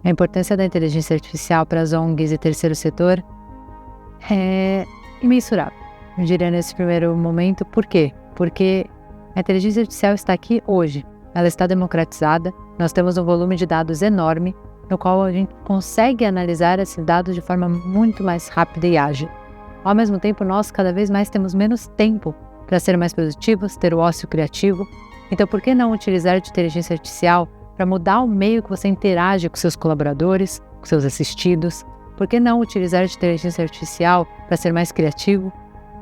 A importância da inteligência artificial para as ONGs e terceiro setor é imensurável. Eu diria nesse primeiro momento, por quê? Porque a inteligência artificial está aqui hoje, ela está democratizada, nós temos um volume de dados enorme, no qual a gente consegue analisar esses dados de forma muito mais rápida e ágil. Ao mesmo tempo, nós cada vez mais temos menos tempo para ser mais produtivos, ter o ócio criativo. Então, por que não utilizar de inteligência artificial para mudar o meio que você interage com seus colaboradores, com seus assistidos? Por que não utilizar de inteligência artificial para ser mais criativo?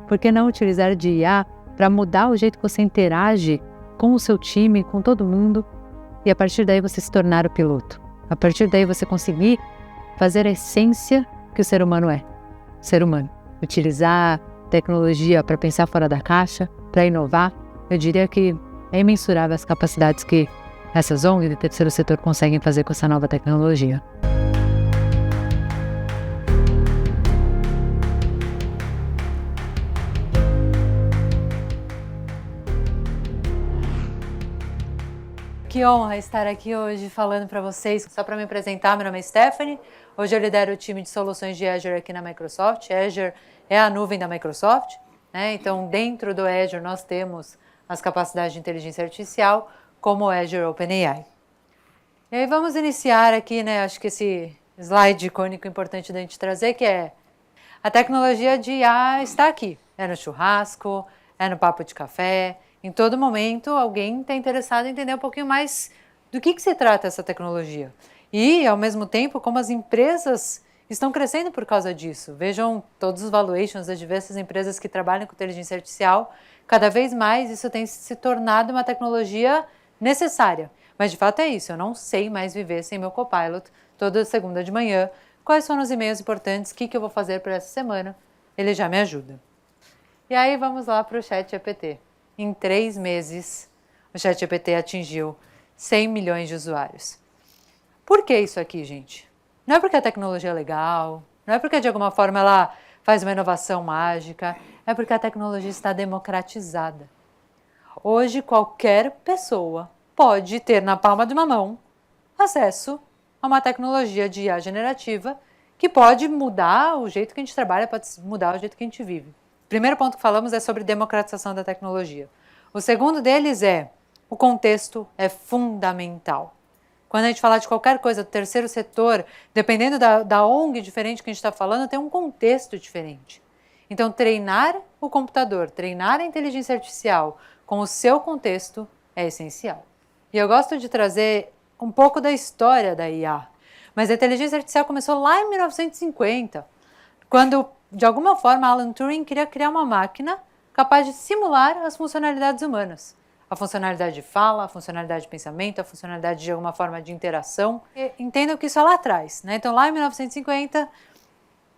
Por que não utilizar de IA para mudar o jeito que você interage com o seu time, com todo mundo? E a partir daí você se tornar o piloto. A partir daí você conseguir fazer a essência que o ser humano é. Ser humano. Utilizar tecnologia para pensar fora da caixa, para inovar. Eu diria que é imensurável as capacidades que essas ONGs do terceiro setor conseguem fazer com essa nova tecnologia. Que honra estar aqui hoje falando para vocês. Só para me apresentar, meu nome é Stephanie. Hoje eu lidero o time de soluções de Azure aqui na Microsoft. Azure é a nuvem da Microsoft, né? Então, dentro do Azure nós temos as capacidades de inteligência artificial, como o Azure OpenAI. E aí vamos iniciar aqui, né? Acho que esse slide icônico importante da gente trazer, que é a tecnologia de IA está aqui. É no churrasco, é no papo de café. Em todo momento, alguém está interessado em entender um pouquinho mais do que se trata essa tecnologia. E, ao mesmo tempo, como as empresas estão crescendo por causa disso. Vejam todos os valuations das diversas empresas que trabalham com inteligência artificial. Cada vez mais isso tem se tornado uma tecnologia necessária. Mas, de fato, é isso. Eu não sei mais viver sem meu Copilot toda segunda de manhã. Quais foram os e-mails importantes? O que eu vou fazer para essa semana? Ele já me ajuda. E aí, vamos lá para o ChatGPT. Em 3 meses, o ChatGPT atingiu 100 milhões de usuários. Por que isso aqui, gente? Não é porque a tecnologia é legal, não é porque de alguma forma ela faz uma inovação mágica, é porque a tecnologia está democratizada. Hoje, qualquer pessoa pode ter na palma de uma mão acesso a uma tecnologia de IA generativa que pode mudar o jeito que a gente trabalha, pode mudar o jeito que a gente vive. O primeiro ponto que falamos é sobre democratização da tecnologia. O segundo deles é o contexto é fundamental. Quando a gente fala de qualquer coisa do terceiro setor, dependendo da ONG diferente que a gente está falando, tem um contexto diferente. Então, treinar o computador, treinar a inteligência artificial com o seu contexto é essencial. E eu gosto de trazer um pouco da história da IA. Mas a inteligência artificial começou lá em 1950, quando, de alguma forma, Alan Turing queria criar uma máquina capaz de simular as funcionalidades humanas. A funcionalidade de fala, a funcionalidade de pensamento, a funcionalidade de alguma forma de interação. E entendam que isso é lá atrás, né? Então, lá em 1950,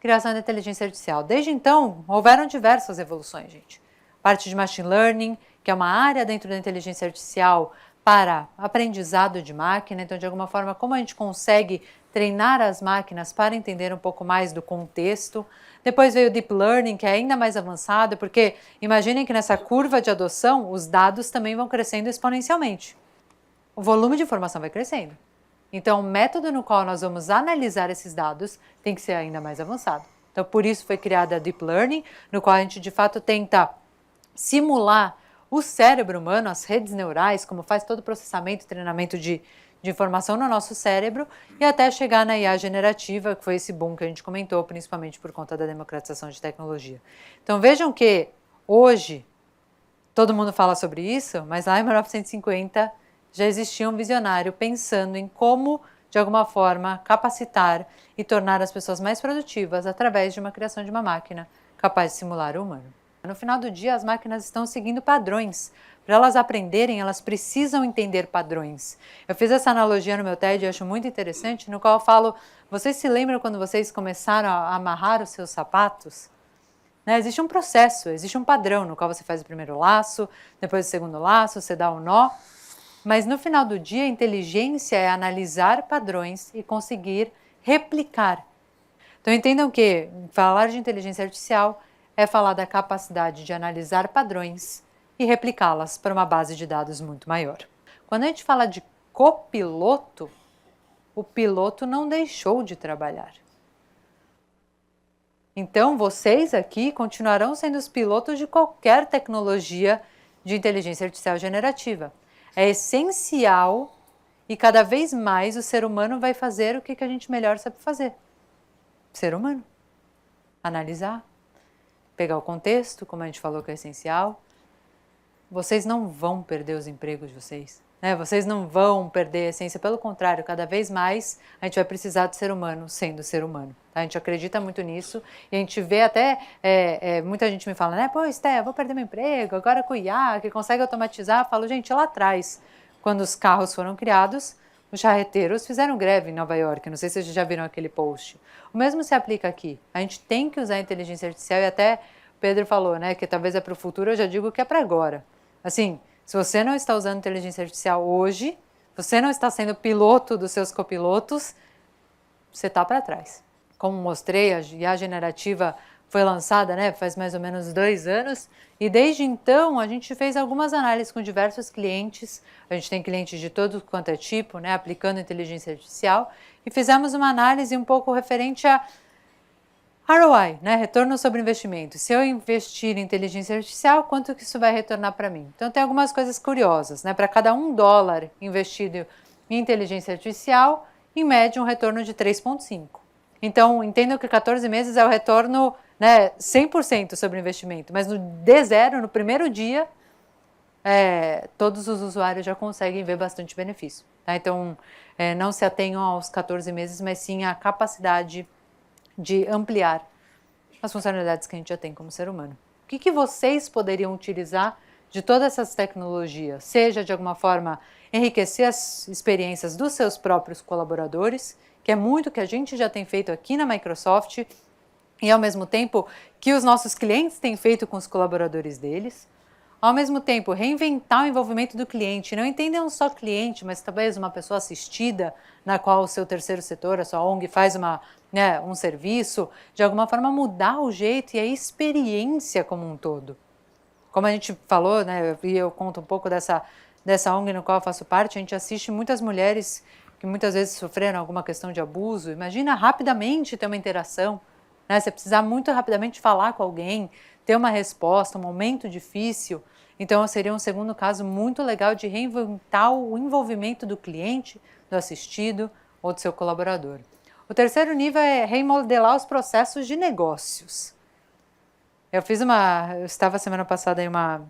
criação da inteligência artificial. Desde então, houveram diversas evoluções, gente. Parte de machine learning, que é uma área dentro da inteligência artificial para aprendizado de máquina. Então, de alguma forma, como a gente consegue treinar as máquinas para entender um pouco mais do contexto. Depois veio o Deep Learning, que é ainda mais avançado, porque imaginem que nessa curva de adoção, os dados também vão crescendo exponencialmente. O volume de informação vai crescendo. Então, o método no qual nós vamos analisar esses dados tem que ser ainda mais avançado. Então, por isso foi criada a Deep Learning, no qual a gente, de fato, tenta simular o cérebro humano, as redes neurais, como faz todo o processamento e treinamento de informação no nosso cérebro, e até chegar na IA generativa, que foi esse boom que a gente comentou, principalmente por conta da democratização de tecnologia. Então vejam que hoje todo mundo fala sobre isso, mas lá em 1950 já existia um visionário pensando em como, de alguma forma, capacitar e tornar as pessoas mais produtivas através de uma criação de uma máquina capaz de simular o humano. No final do dia, as máquinas estão seguindo padrões. Para elas aprenderem, elas precisam entender padrões. Eu fiz essa analogia no meu TED e acho muito interessante, no qual eu falo, vocês se lembram quando vocês começaram a amarrar os seus sapatos? Né? Existe um processo, existe um padrão no qual você faz o primeiro laço, depois o segundo laço, você dá um nó. Mas no final do dia, a inteligência é analisar padrões e conseguir replicar. Então entendam que falar de inteligência artificial é falar da capacidade de analisar padrões e replicá-las para uma base de dados muito maior. Quando a gente fala de copiloto, o piloto não deixou de trabalhar. Então, vocês aqui continuarão sendo os pilotos de qualquer tecnologia de inteligência artificial generativa. É essencial e cada vez mais o ser humano vai fazer o que a gente melhor sabe fazer. Ser humano. Analisar, pegar o contexto, como a gente falou que é essencial. Vocês não vão perder os empregos de vocês, né? Vocês não vão perder a essência, pelo contrário, cada vez mais a gente vai precisar do ser humano sendo ser humano. Tá? A gente acredita muito nisso e a gente vê até, muita gente me fala, né? Pô, Esté, eu vou perder meu emprego, agora com o IA, que consegue automatizar. Eu falo, gente, lá atrás, quando os carros foram criados, os charreteiros fizeram greve em Nova York, não sei se vocês já viram aquele post. O mesmo se aplica aqui, a gente tem que usar a inteligência artificial e até o Pedro falou, né, que talvez é para o futuro, eu já digo que é para agora. Assim, se você não está usando inteligência artificial hoje, você não está sendo piloto dos seus copilotos, você está para trás. Como mostrei, a IA generativa foi lançada, né, faz mais ou menos 2 anos, e desde então a gente fez algumas análises com diversos clientes, a gente tem clientes de todo quanto é tipo, né, aplicando inteligência artificial, e fizemos uma análise um pouco referente a ROI, né, retorno sobre investimento. Se eu investir em inteligência artificial, quanto que isso vai retornar para mim? Então tem algumas coisas curiosas, né, para cada $1 investido em inteligência artificial, em média um retorno de 3,5. Então, entendam que 14 meses é o retorno, né, 100% sobre o investimento, mas no D0, no primeiro dia, todos os usuários já conseguem ver bastante benefício. Tá? Então, não se atenham aos 14 meses, mas sim à capacidade de ampliar as funcionalidades que a gente já tem como ser humano. O que vocês poderiam utilizar de todas essas tecnologias? Seja, de alguma forma, enriquecer as experiências dos seus próprios colaboradores, que é muito que a gente já tem feito aqui na Microsoft, e ao mesmo tempo que os nossos clientes têm feito com os colaboradores deles. Ao mesmo tempo, reinventar o envolvimento do cliente. Não entendam só cliente, mas talvez uma pessoa assistida, na qual o seu terceiro setor, a sua ONG, faz um serviço, de alguma forma mudar o jeito e a experiência como um todo. Como a gente falou, né, e eu conto um pouco dessa ONG no qual eu faço parte, a gente assiste muitas mulheres que muitas vezes sofreram alguma questão de abuso. Imagina rapidamente ter uma interação, né? Você precisar muito rapidamente falar com alguém, ter uma resposta, um momento difícil. Então, seria um segundo caso muito legal de reinventar o envolvimento do cliente, do assistido ou do seu colaborador. O terceiro nível é remodelar os processos de negócios. Eu estava semana passada em uma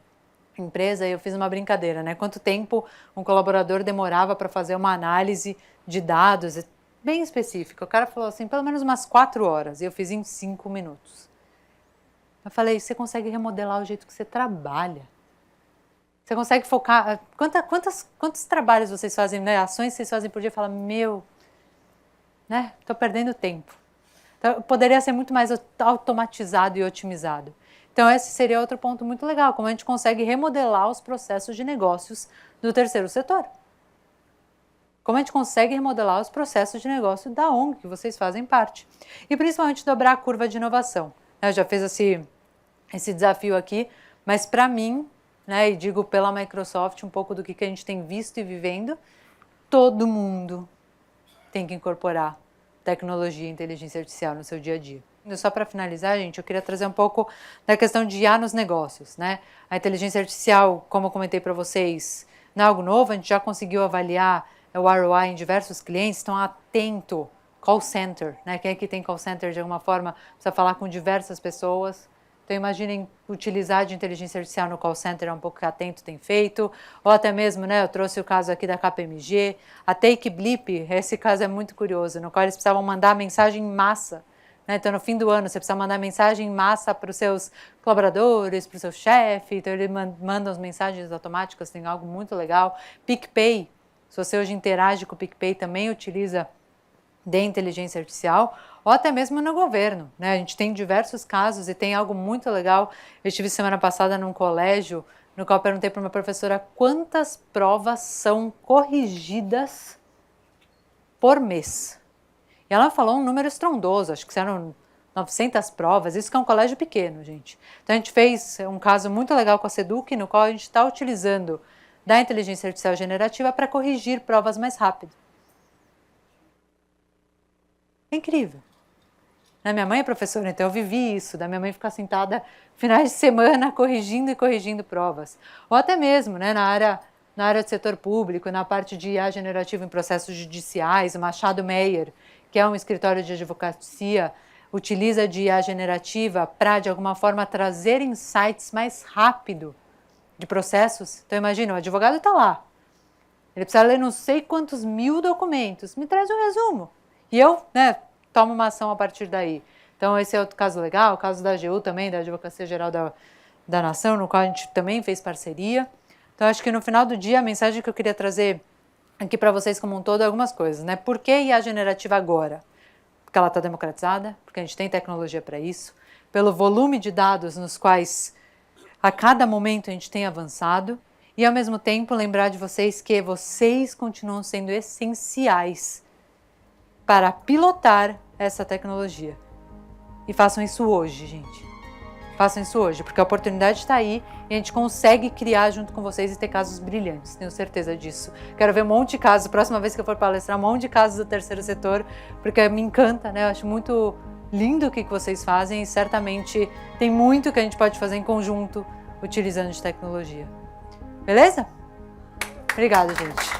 empresa e eu fiz uma brincadeira, né? Quanto tempo um colaborador demorava para fazer uma análise de dados bem específica. O cara falou assim, pelo menos umas 4 horas, e eu fiz em 5 minutos. Eu falei, você consegue remodelar o jeito que você trabalha. Você consegue focar, quantos trabalhos vocês fazem, né? Ações que vocês fazem por dia, fala, né? Estou perdendo tempo. Então, poderia ser muito mais automatizado e otimizado. Então, esse seria outro ponto muito legal, como a gente consegue remodelar os processos de negócios do terceiro setor. Como a gente consegue remodelar os processos de negócio da ONG, que vocês fazem parte. E principalmente dobrar a curva de inovação. Eu já fiz esse desafio aqui, mas para mim, né, e digo pela Microsoft, um pouco do que a gente tem visto e vivendo, todo mundo tem que incorporar tecnologia e inteligência artificial no seu dia a dia. Só para finalizar, gente, eu queria trazer um pouco da questão de IA nos negócios, né? A inteligência artificial, como eu comentei para vocês, não é algo novo, a gente já conseguiu avaliar o ROI em diversos clientes, então atento, call center, né? Quem aqui tem call center de alguma forma precisa falar com diversas pessoas. Então imaginem utilizar de inteligência artificial no call center, é um pouco que atento tem feito, ou até mesmo, né, eu trouxe o caso aqui da KPMG, a Take Blip, esse caso é muito curioso, no qual eles precisavam mandar mensagem em massa, né? Então no fim do ano você precisa mandar mensagem em massa para os seus colaboradores, para o seu chefe, então ele manda as mensagens automáticas, tem algo muito legal. PicPay, se você hoje interage com o PicPay, também utiliza de inteligência artificial, ou até mesmo no governo, né? A gente tem diversos casos e tem algo muito legal. Eu estive semana passada num colégio, no qual eu perguntei para uma professora quantas provas são corrigidas por mês. E ela falou um número estrondoso, acho que eram 900 provas, isso que é um colégio pequeno, gente. Então a gente fez um caso muito legal com a Seduc, no qual a gente está utilizando da inteligência artificial generativa para corrigir provas mais rápido. É incrível. Minha mãe é professora, então eu vivi isso, da minha mãe ficar sentada finais de semana corrigindo e corrigindo provas. Ou até mesmo na área do setor público, na parte de IA generativa em processos judiciais, o Machado Meyer, que é um escritório de advocacia, utiliza de IA generativa para, de alguma forma, trazer insights mais rápido de processos. Então imagina, o advogado está lá, ele precisa ler não sei quantos mil documentos, me traz um resumo. E eu, tomo uma ação a partir daí. Então esse é outro caso legal, o caso da AGU também, da Advocacia Geral da Nação, no qual a gente também fez parceria. Então acho que no final do dia a mensagem que eu queria trazer aqui para vocês como um todo é algumas coisas, Por que IA generativa agora? Porque ela está democratizada, porque a gente tem tecnologia para isso, pelo volume de dados nos quais a cada momento a gente tem avançado e ao mesmo tempo lembrar de vocês que vocês continuam sendo essenciais para pilotar essa tecnologia. E façam isso hoje, gente. Façam isso hoje, porque a oportunidade está aí e a gente consegue criar junto com vocês e ter casos brilhantes, tenho certeza disso. Quero ver um monte de casos, próxima vez que eu for palestrar, um monte de casos do terceiro setor, porque me encanta, Eu acho muito lindo o que vocês fazem e certamente tem muito que a gente pode fazer em conjunto utilizando de tecnologia. Beleza? Obrigada, gente.